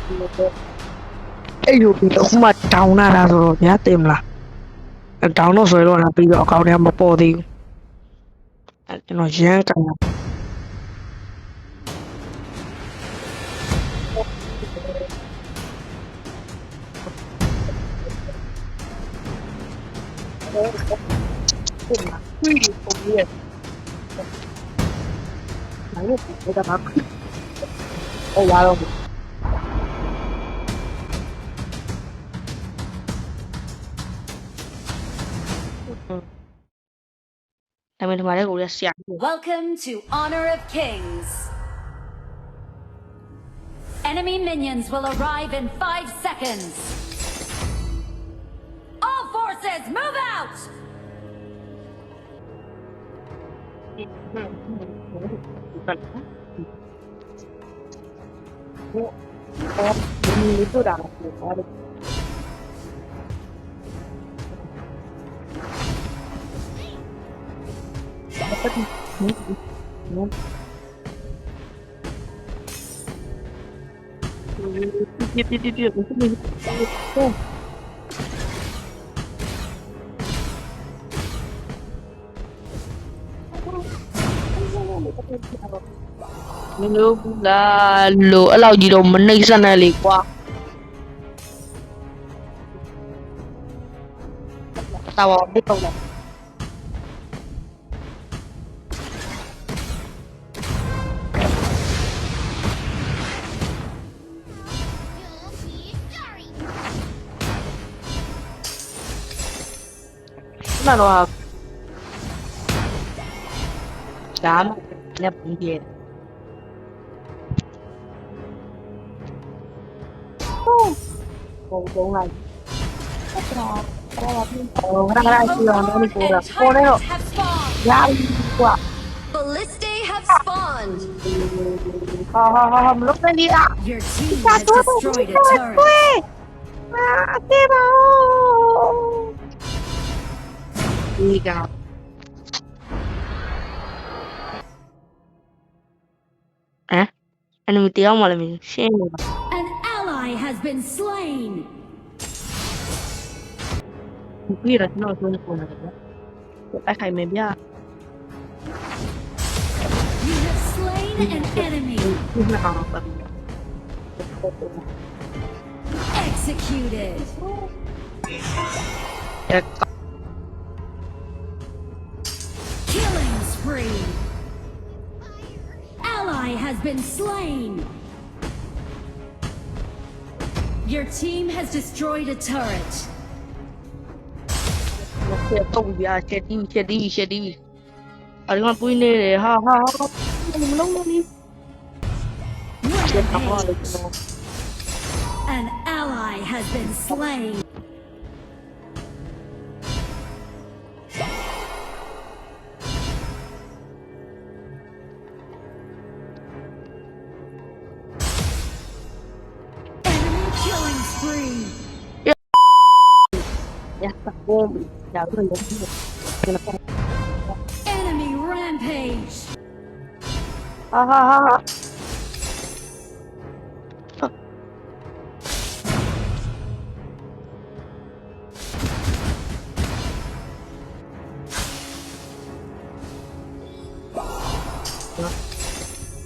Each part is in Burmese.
အဲ့လိုပြီးတော့ခုမှဒေါင်းလာတာဆိုတော့ဗျာတင်မလားဒေါင်းတော့ဆွဲတော့လာပြီးတော့အကောင့်ထဲမပေါ်သေးဘူးအဲ့ကျွန်တော်ရမ်းကန်တာအဲ့ရတော့ဒါပေမဲ့ဒီမှာလည်းကိုရဆရာ Welcome to Honor of Kings. Enemy minions will arrive in 5 seconds. All forces, move out! ဒီလိုတာကိုပါတော့မလို့ဘူးလားလို့အဲ့လောက်ကြီးတော့မနှိမ့်ဆက်နဲ့လေကွာတာဝဘယ်တော့လဲမနော်ဒါမှလည်းပုံပြည့်ပုံလိုက်Turrets have spawned. ရပြီကွာ Ballistae have spawned. ဟာမလုပ်နေရ Your team has destroyed a turret. အေးပါဒီကအဲ့နမတရားမှလည်းမရှင်းနေတာ An ally has been slain. ပြီးတော့ကျွန်တော်ဆုံးနေတယ်ဗျအဲ့ခိုင်မယ်ဗျ You have slain an enemy. ဒီမှာတော့ပတ်ပြီး Executed. အဲ့ Killing spree. Ally has been slain. Your team has destroyed a turret. တော့ဗျာချက်တီးအဲ့ဒီမှာပွေးနေတယ်ဟာမလုံးလို့နီး Rampage. An ally has been slain. Enemy killing spree. ရတာဘောရတော့ရ Enemy rampage. ဟာ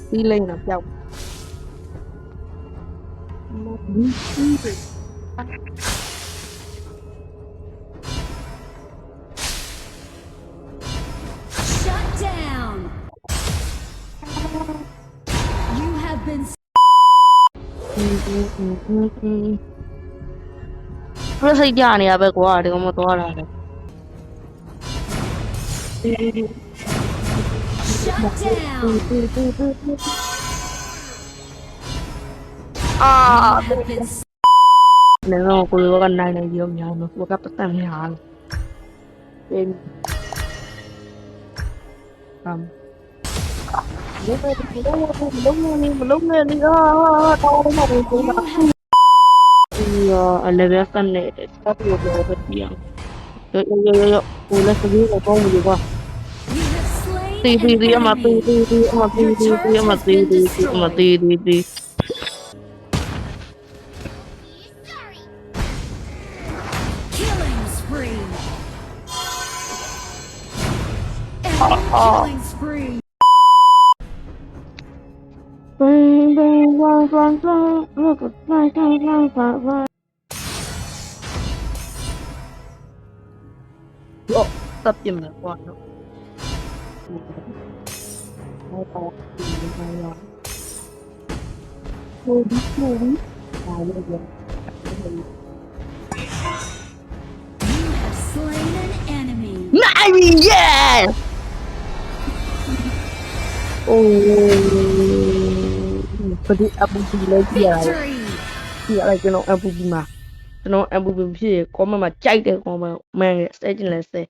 ပြီးလိမ့်တော့ပြောက် Shut down. You have been ပြစိတ်ကြနေရပဲကွာဒီကောင်မသွားတာလေ shut down. အာ You have been လည်းတော့ကိုယ်ကနိုင်နေရောများလို့ကိုကပတ်သက်များလို့เป็นလုံးနေတော့မဘူးကွာဒီအလည်းပဲစနေတယ်တော့ပြောပြပြအောင်yoကိုလည်းစပြီးတော့ပေါင်းပြီကွာ You have slain တီ an အမ enemy. တီ Killing spree. Bang bang bang bang bang, look at my bang bang bang bang. Oh, tập giùm lại qua nó. Hai tay, hai tay. Move, move. Lại bây giờ. You have slain an enemy. Nine, yes. Pwede Abubi lagi ya. Victory. Iya lagi no Abubi mah. No Abubi sih. Koma mah cai deh koma main stage lese.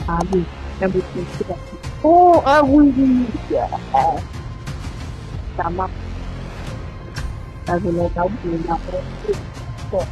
Abubi sudah. Oh Abubi. Sama. Tapi lo tahu belum apa? Kok.